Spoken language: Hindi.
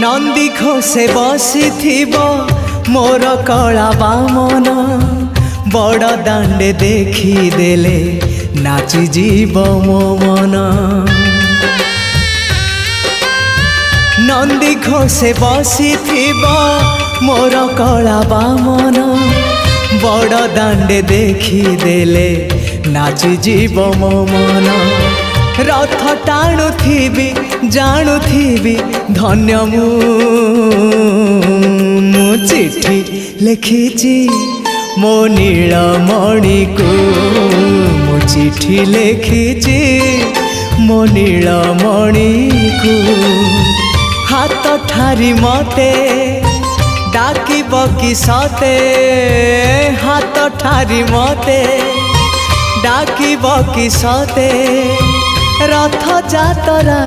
नंदी घोषे बसी मोर कला बामन बड़ दांडे देखी देले नाची जीव मो मन। नंदी घोषे बसी मोर कला बामन बड़ दांडे देखी देले नाची जीव मो मन। रथ टाणुथिबी जाणुथिबी धन्य मु चिट्ठी लिखिची मो नीलमणि को मु चिट्ठी लिखिची मो नीलमणि को। हाथ ठारी मते डाकिब कि सते हाथ ठारी मते डाकिब कि सते रथ जातरा।